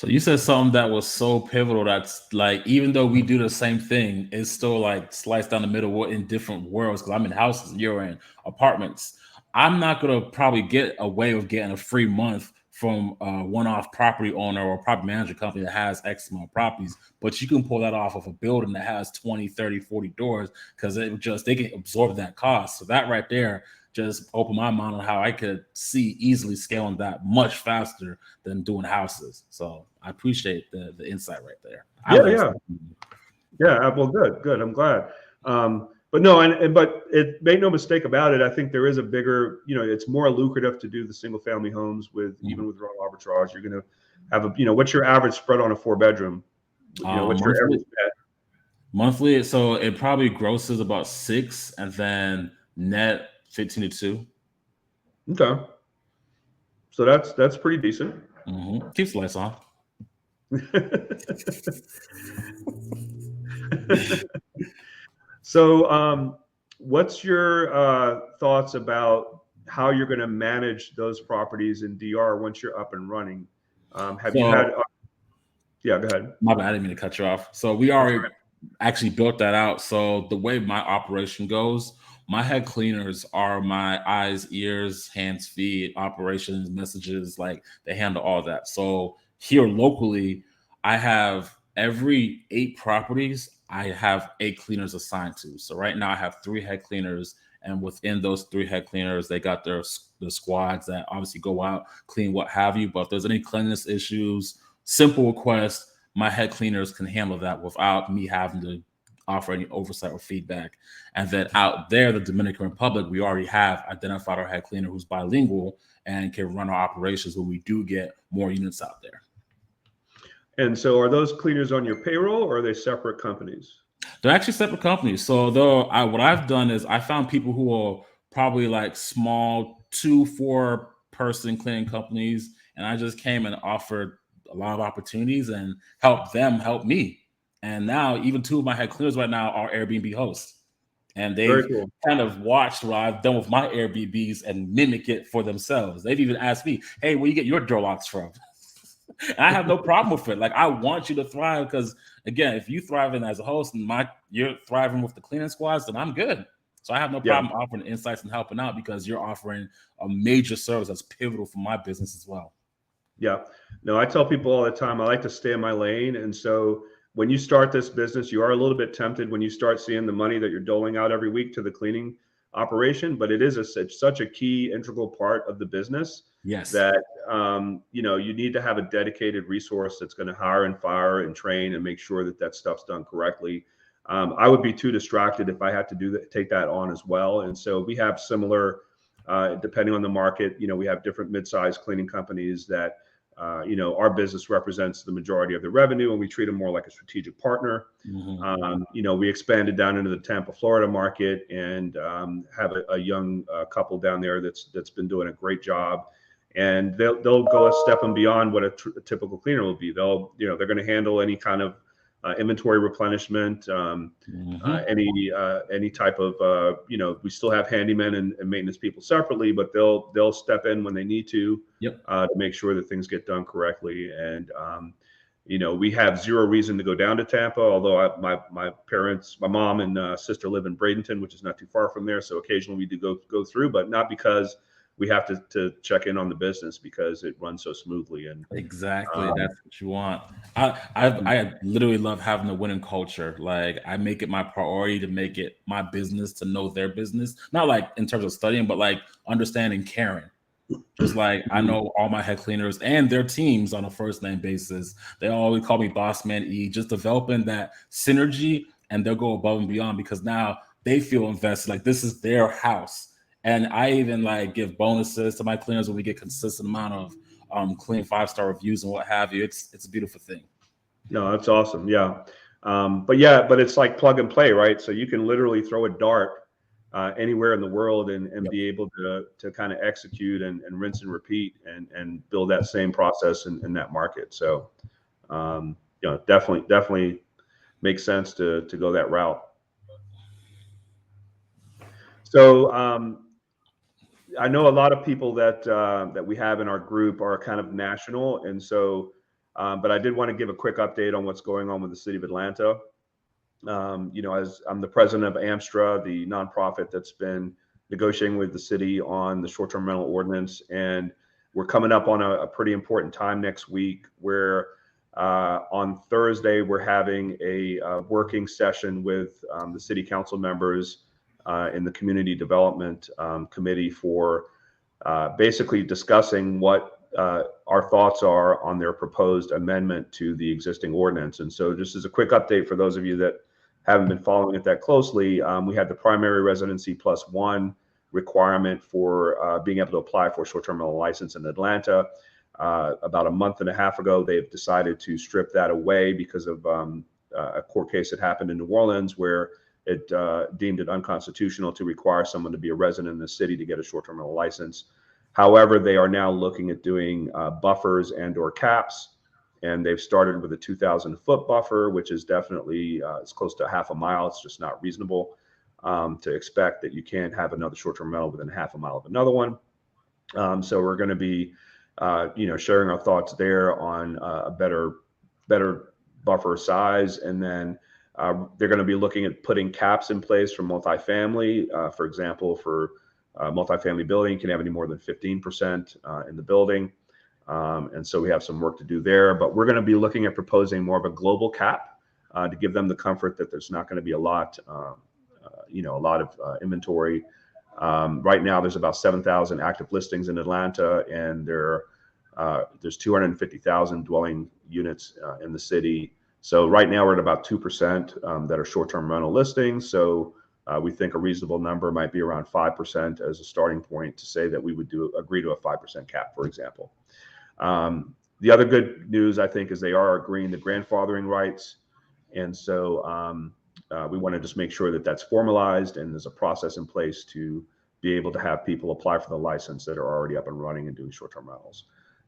you said something that was so pivotal. That's like, even though we do the same thing, it's still like sliced down the middle. We're in different worlds, because I'm in houses and you're in apartments. I'm not going to probably get away with getting a free month from a one-off property owner or property management company that has X amount of properties, but you can pull that off of a building that has 20, 30, 40 doors, because they can absorb that cost. So that right there just opened my mind on how I could see easily scaling that much faster than doing houses. So I appreciate the insight right there.
Yeah. Well, good. I'm glad. But no, but it make no mistake about it. I think there is a bigger, it's more lucrative to do the single family homes even with arbitrage. You're going to have what's your average spread on a 4-bedroom? What's your average spread?
Monthly. So it probably grosses about 6, and then net 15 to 2.
Okay. So that's pretty decent.
Mm-hmm. Keeps the lights on.
So what's your thoughts about how you're going to manage those properties in DR once you're up and running? You had yeah, go ahead.
My bad, I didn't mean to cut you off. So we already actually built that out. So the way my operation goes, my head cleaners are my eyes, ears, hands, feet, operations, messages, like they handle all that. So here locally, I have every 8 properties, I have 8 cleaners assigned to. So right now I have 3 head cleaners, and within those 3 head cleaners, they got their squads that obviously go out, clean, what have you. But if there's any cleanliness issues, simple request, my head cleaners can handle that without me having to offer any oversight or feedback. And then out there, the Dominican Republic, we already have identified our head cleaner who's bilingual and can run our operations when we do get more units out there.
And so are those cleaners on your payroll, or are they separate companies?
They're actually separate companies. So what I've done is I found people who are probably like small 2-4 person cleaning companies, and I just came and offered a lot of opportunities and helped them help me. And now even 2 of my head cleaners right now are Airbnb hosts, and they've kind of watched what I've done with my Airbnbs and mimic it for themselves. They've even asked me, "Hey, where you get your door locks from?" And I have no problem with it. Like, I want you to thrive, because again, if you thriving as a host and you're thriving with the cleaning squads, then I'm good. So I have no problem offering insights and helping out, because you're offering a major service that's pivotal for my business as well.
Yeah. No, I tell people all the time, I like to stay in my lane. And so when you start this business, you are a little bit tempted when you start seeing the money that you're doling out every week to the cleaning operation, but it is such a key integral part of the business
Yes.
that, you need to have a dedicated resource that's going to hire and fire and train and make sure that that stuff's done correctly. I would be too distracted if I had to take that on as well. And so we have similar, depending on the market, we have different mid-sized cleaning companies that, our business represents the majority of the revenue, and we treat them more like a strategic partner. We expanded down into the Tampa, Florida market, and have a young couple down there that's been doing a great job. And they'll go a step and beyond what a typical cleaner will be. They're going to handle any kind of inventory replenishment, any type of, we still have handymen and maintenance people separately, but they'll step in when they need to, to make sure that things get done correctly. And, we have zero reason to go down to Tampa, although my parents, my mom and sister live in Bradenton, which is not too far from there. So occasionally we do go through, but not because we have to check in on the business, because it runs so smoothly. And
exactly, that's what you want. I literally love having a winning culture. Like, I make it my priority to make it my business to know their business, not like in terms of studying, but like understanding, caring. Just like I know all my head cleaners and their teams on a first name basis. They always call me Boss Man E. Just developing that synergy, and they'll go above and beyond because now they feel invested. Like, this is their house. And I even like give bonuses to my cleaners when we get consistent amount of clean 5-star reviews and what have you. It's a beautiful thing.
No, that's awesome. Yeah. But it's like plug and play, right? So you can literally throw a dart anywhere in the world and be able to kind of execute and rinse and repeat and build that same process in that market. So, definitely makes sense to go that route. So, I know a lot of people that we have in our group are kind of national, and so, but I did want to give a quick update on what's going on with the city of Atlanta. As I'm the president of AMSTRA, the nonprofit that's been negotiating with the city on the short-term rental ordinance, and we're coming up on a pretty important time next week where on Thursday we're having a working session with the city council members in the community development committee for basically discussing what our thoughts are on their proposed amendment to the existing ordinance. And so just as a quick update for those of you that haven't been following it that closely, we had the primary residency +1 requirement for being able to apply for a short-term rental license in Atlanta. About a month and a half ago, they've decided to strip that away because of a court case that happened in New Orleans where it deemed it unconstitutional to require someone to be a resident in the city to get a short-term rental license. However, they are now looking at doing buffers and/or caps, and they've started with a 2,000-foot buffer, which is definitely it's close to half a mile. It's just not reasonable to expect that you can't have another short-term rental within half a mile of another one. So we're going to be, sharing our thoughts there on a better buffer size, and then they're going to be looking at putting caps in place for multifamily. For example, for multifamily building, you can have any more than 15% in the building. And so we have some work to do there, but we're going to be looking at proposing more of a global cap to give them the comfort that there's not going to be a lot of inventory. Right now, there's about 7,000 active listings in Atlanta, and there's 250,000 dwelling units in the city. So right now we're at about 2% that are short-term rental listings. So we think a reasonable number might be around 5% as a starting point to say that we would agree to a 5% cap, for example. The other good news, I think, is they are agreeing to grandfathering rights. And so we want to just make sure that that's formalized and there's a process in place to be able to have people apply for the license that are already up and running and doing short-term rentals.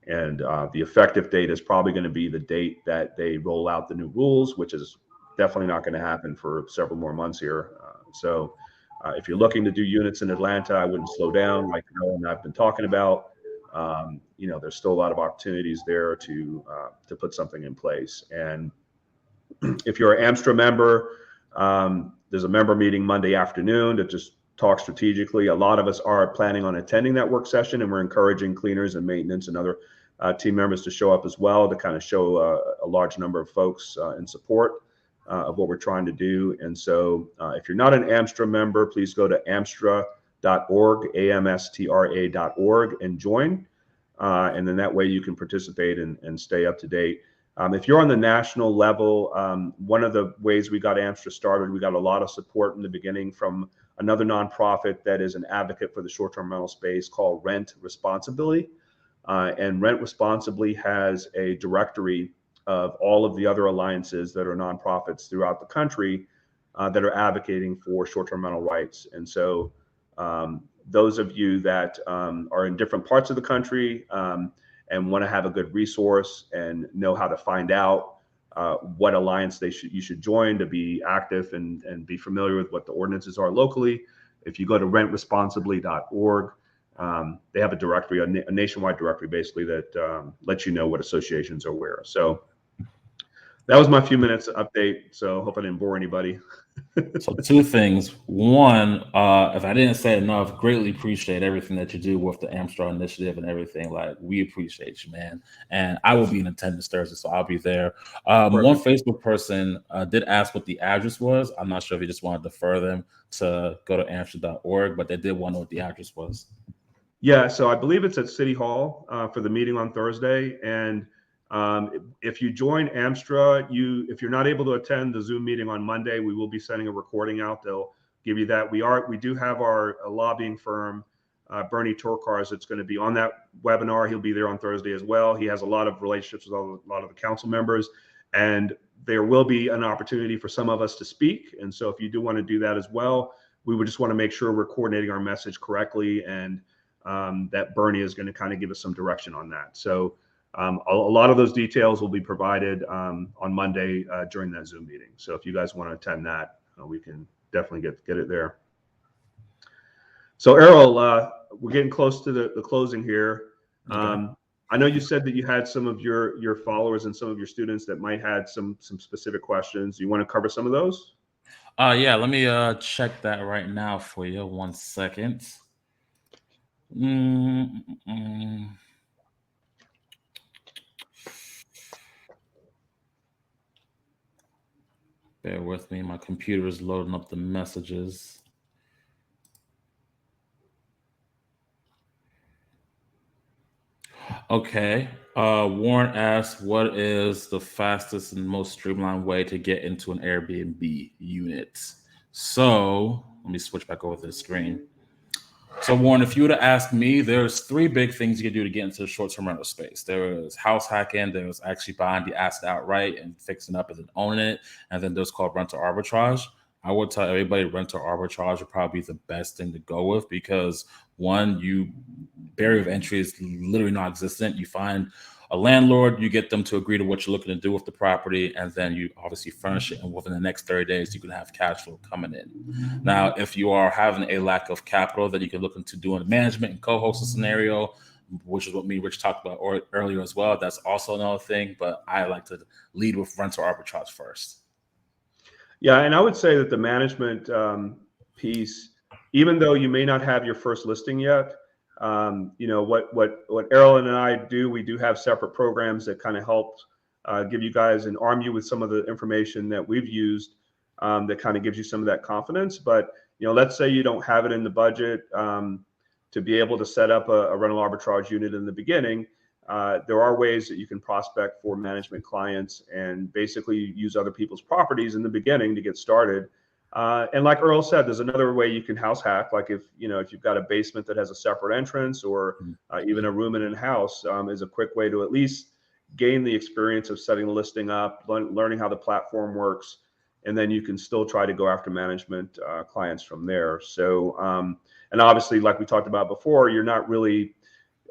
And the effective date is probably going to be the date that they roll out the new rules, which is definitely not going to happen for several more months here. So if you're looking to do units in Atlanta, I wouldn't slow down like Errol and I've been talking about. There's still a lot of opportunities there to put something in place. And if you're an AMSTRA member, there's a member meeting Monday afternoon to just talk strategically. A lot of us are planning on attending that work session, and we're encouraging cleaners and maintenance and other team members to show up as well, to kind of show a large number of folks in support of what we're trying to do. And so if you're not an AMSTRA member, please go to amstra.org, amstra.org, and join. And then that way you can participate and stay up to date. If you're on the national level, one of the ways we got AMSTRA started, we got a lot of support in the beginning from another nonprofit that is an advocate for the short-term rental space called Rent Responsibly. And Rent Responsibly has a directory of all of the other alliances that are nonprofits throughout the country that are advocating for short-term rental rights. And so those of you that are in different parts of the country and want to have a good resource and know how to find out what alliance you should join to be active and be familiar with what the ordinances are locally, if you go to rentresponsibly.org, they have a directory, a nationwide directory, basically, that lets you know what associations are where. So that was my few minutes update. So hope I didn't bore anybody.
So two things. One, if I didn't say enough, greatly appreciate everything that you do with the AMSTRA initiative and everything. Like, we appreciate you, man. And I will be in attendance Thursday, so I'll be there. One Facebook person did ask what the address was. I'm not sure if he just wanted to defer them to go to amstra.org, but they did want to know what the address was.
Yeah, so I believe it's at City Hall for the meeting on Thursday. And if you join AMSTRA, if you're not able to attend the Zoom meeting on Monday, we will be sending a recording out. They'll give you that. We do have our lobbying firm, Bernie Torkars, that's going to be on that webinar. He'll be there on Thursday as well. He has a lot of relationships with a lot of the council members, and there will be an opportunity for some of us to speak. And so if you do want to do that as well, we would just want to make sure we're coordinating our message correctly, and that Bernie is going to kind of give us some direction on that. So a lot of those details will be provided on Monday during that Zoom meeting. So if you guys want to attend that, we can definitely get it there. So Errol, we're getting close to the closing here.
Okay.
I know you said that you had some of your followers and some of your students that might had some specific questions. You want to cover some of those?
Yeah, let me check that right now for you. 1 second. Bear with me. My computer is loading up the messages. Okay. Warren asks, what is the fastest and most streamlined way to get into an Airbnb unit? So let me switch back over to the screen. So Warren, if you were to ask me, there's 3 big things you can do to get into the short-term rental space. There is house hacking, there's actually buying the asset outright and fixing up and then owning it, and then there's called rental arbitrage. I would tell everybody rental arbitrage would probably be the best thing to go with, because one, barrier of entry is literally non-existent. You find a landlord, you get them to agree to what you're looking to do with the property, and then you obviously furnish it, and within the next 30 days you can have cash flow coming in. Now, if you are having a lack of capital, then you can look into doing a management and co-hosting scenario, which is what me and Rich talked about earlier as well. That's also another thing, but I like to lead with rental arbitrage first.
Yeah, and I would say that the management piece, even though you may not have your first listing yet, what Errol and I do, we do have separate programs that kind of help give you guys and arm you with some of the information that we've used that kind of gives you some of that confidence. But let's say you don't have it in the budget to be able to set up a rental arbitrage unit in the beginning. There are ways that you can prospect for management clients and basically use other people's properties in the beginning to get started. And like Errol said, there's another way you can house hack. Like if you've got a basement that has a separate entrance, or even a room in a house, is a quick way to at least gain the experience of setting the listing up, learning how the platform works, and then you can still try to go after management clients from there. So, and obviously, like we talked about before, you're not really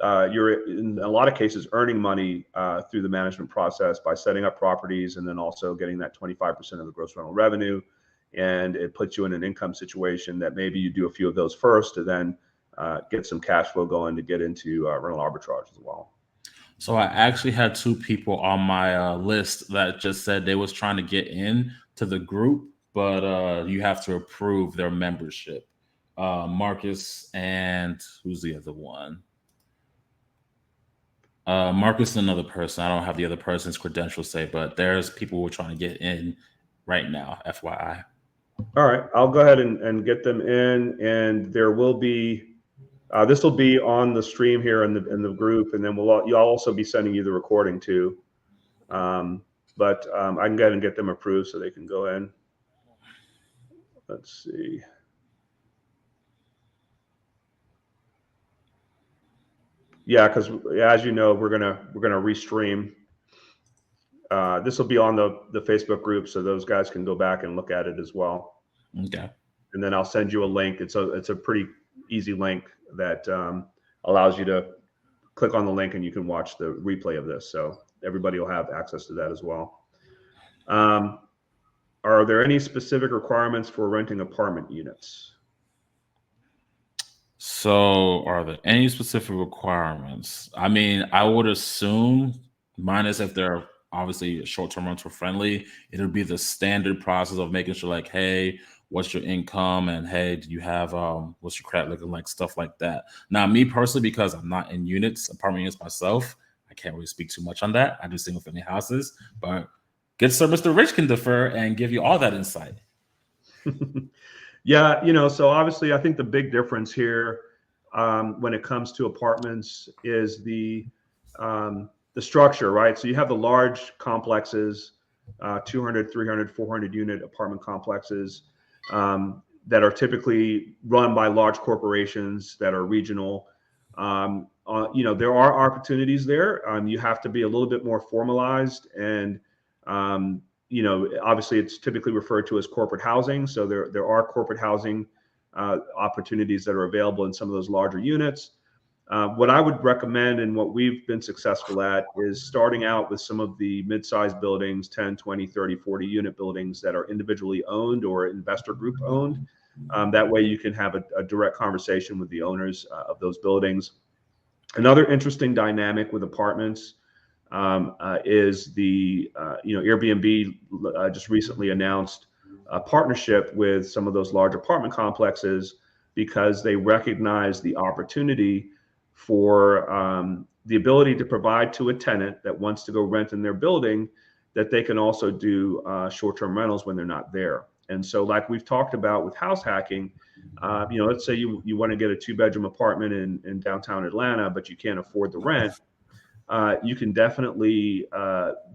you're in a lot of cases earning money through the management process by setting up properties and then also getting that 25% of the gross rental revenue. And it puts you in an income situation that maybe you do a few of those first to then get some cash flow going to get into rental arbitrage as well.
So I actually had 2 people on my list that just said they was trying to get in to the group, but you have to approve their membership. Marcus and who's the other one? Marcus and another person. I don't have the other person's credentials saved, but there's people who are trying to get in right now, FYI.
All right, I'll go ahead and get them in, and there will be this will be on the stream here in the group, and then you'll also be sending you the recording too. But I can go ahead and get them approved so they can go in. Let's see. Yeah, because as you know, we're gonna restream. This will be on the Facebook group, so those guys can go back and look at it as well.
Okay.
And then I'll send you a link. It's a pretty easy link that allows you to click on the link and you can watch the replay of this. So everybody will have access to that as well. Are there any specific requirements for renting apartment units?
So are there any specific requirements? I mean, I would assume, minus if they're obviously short-term rental friendly, it'll be the standard process of making sure like, hey, what's your income? And hey, do you have, what's your credit looking like? Stuff like that. Now, me personally, because I'm not in apartment units myself, I can't really speak too much on that. I do single family houses, but good sir, Mr. Rich can defer and give you all that insight.
Yeah, so obviously I think the big difference here when it comes to apartments is the structure, right? So you have the large complexes, 200, 300, 400 unit apartment complexes that are typically run by large corporations that are regional. There are opportunities there. You have to be a little bit more formalized, and obviously it's typically referred to as corporate housing. So there are corporate housing opportunities that are available in some of those larger units. What I would recommend and what we've been successful at is starting out with some of the mid-sized buildings, 10, 20, 30, 40 unit buildings that are individually owned or investor group owned. That way you can have a direct conversation with the owners of those buildings. Another interesting dynamic with apartments is the Airbnb just recently announced a partnership with some of those large apartment complexes because they recognize the opportunity for the ability to provide to a tenant that wants to go rent in their building that they can also do short-term rentals when they're not there. And so like we've talked about with house hacking, let's say you want to get a 2-bedroom apartment in downtown Atlanta, but you can't afford the rent. You can definitely,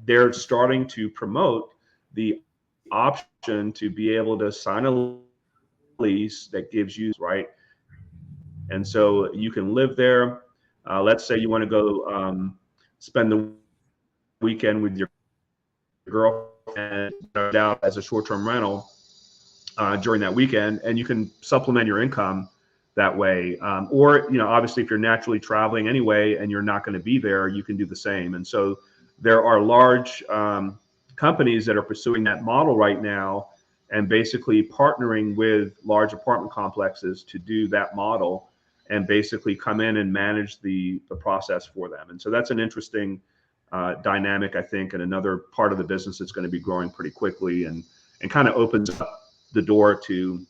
they're starting to promote the option to be able to sign a lease that gives you, right? And so you can live there. Let's say you want to go spend the weekend with your girlfriend out as a short-term rental during that weekend, and you can supplement your income that way. Or, obviously if you're naturally traveling anyway and you're not going to be there, you can do the same. And so there are large companies that are pursuing that model right now and basically partnering with large apartment complexes to do that model and basically come in and manage the process for them. And so that's an interesting dynamic, I think, and another part of the business that's going to be growing pretty quickly and kind of opens up the door to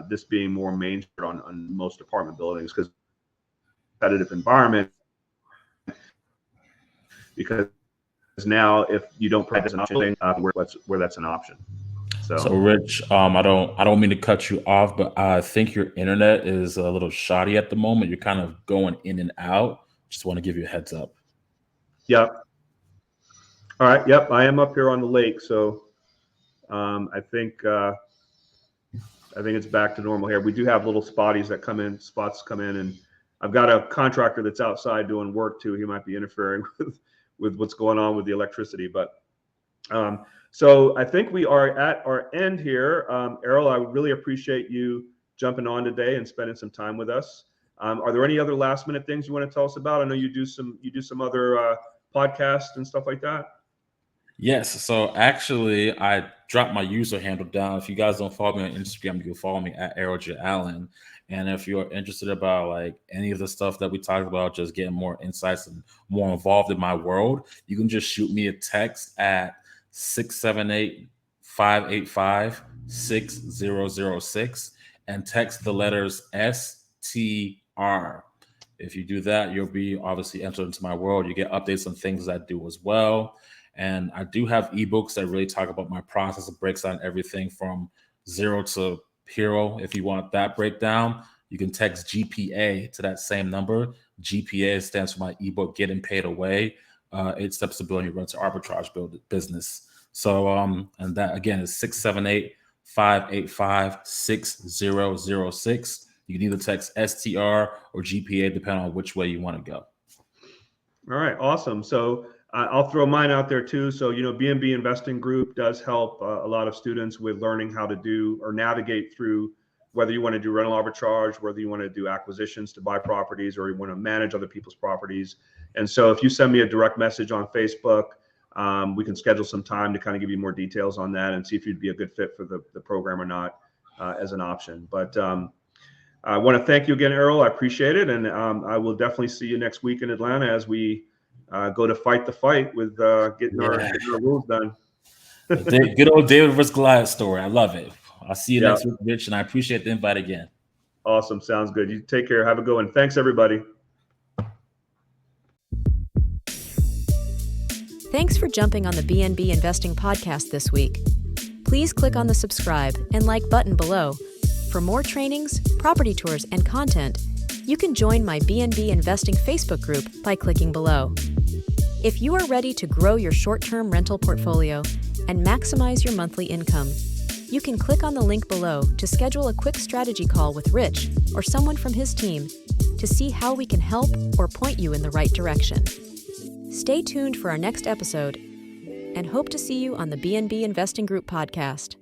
this being more mainstream on most apartment buildings because competitive environment. Because now, if you don't provide as an option, where that's an option.
So Rich, I don't mean to cut you off, but I think your internet is a little shoddy at the moment. You're kind of going in and out. Just want to give you a heads up.
Yep. All right. Yep. I am up here on the lake, so I think it's back to normal here. We do have little spots come in, and I've got a contractor that's outside doing work too. He might be interfering with what's going on with the electricity, but so I think we are at our end here. Errol, I really appreciate you jumping on today and spending some time with us. Are there any other last minute things you want to tell us about? I know you do some other podcasts and stuff like that.
Yes. So actually, I dropped my user handle down. If you guys don't follow me on Instagram, you can follow me at Errol Allen. And if you're interested about like any of the stuff that we talked about, just getting more insights and more involved in my world, you can just shoot me a text at 678-585-6006 and text the letters STR. If you do that, you'll be obviously entered into my world. You get updates on things I do as well. And I do have ebooks that really talk about my process. It breaks down everything from zero to hero. If you want that breakdown, you can text GPA to that same number. GPA stands for my ebook, Getting Paid Away. 8 Steps to Building Your Rental Arbitrage business. So, and that again is 678-585-6006. You can either text STR or GPA, depending on which way you want to go.
All right, awesome. So I'll throw mine out there too. So, B&B Investing Group does help a lot of students with learning how to do or navigate through whether you want to do rental arbitrage, whether you want to do acquisitions to buy properties, or you want to manage other people's properties. And so if you send me a direct message on Facebook, we can schedule some time to kind of give you more details on that and see if you'd be a good fit for the program or not as an option. But I want to thank you again, Errol. I appreciate it. And I will definitely see you next week in Atlanta as we go to fight the fight with getting our rules done.
Good old David versus Goliath story. I love it. I'll see you next week, Rich, and I appreciate the invite again.
Awesome. Sounds good. You take care. Have a good one. Thanks, everybody.
Thanks for jumping on the BNB Investing Podcast this week. Please click on the subscribe and like button below. For more trainings, property tours, and content, you can join my BNB Investing Facebook group by clicking below. If you are ready to grow your short-term rental portfolio and maximize your monthly income, you can click on the link below to schedule a quick strategy call with Rich or someone from his team to see how we can help or point you in the right direction. Stay tuned for our next episode and hope to see you on the BNB Investing Group podcast.